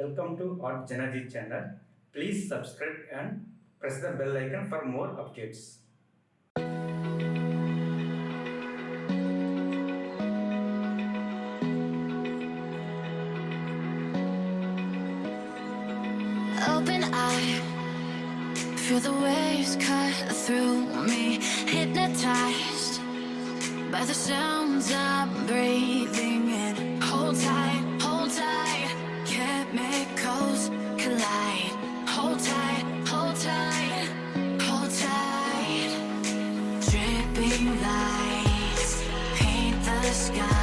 Welcome to JanaG channel. Please subscribe and press the bell icon for more updates. Open eye, feel the waves cut through me, hypnotized by the sounds I'm breathing in. Hold tight, chemicals collide. Hold tight, hold tight, hold tight. Dripping lights paint the sky.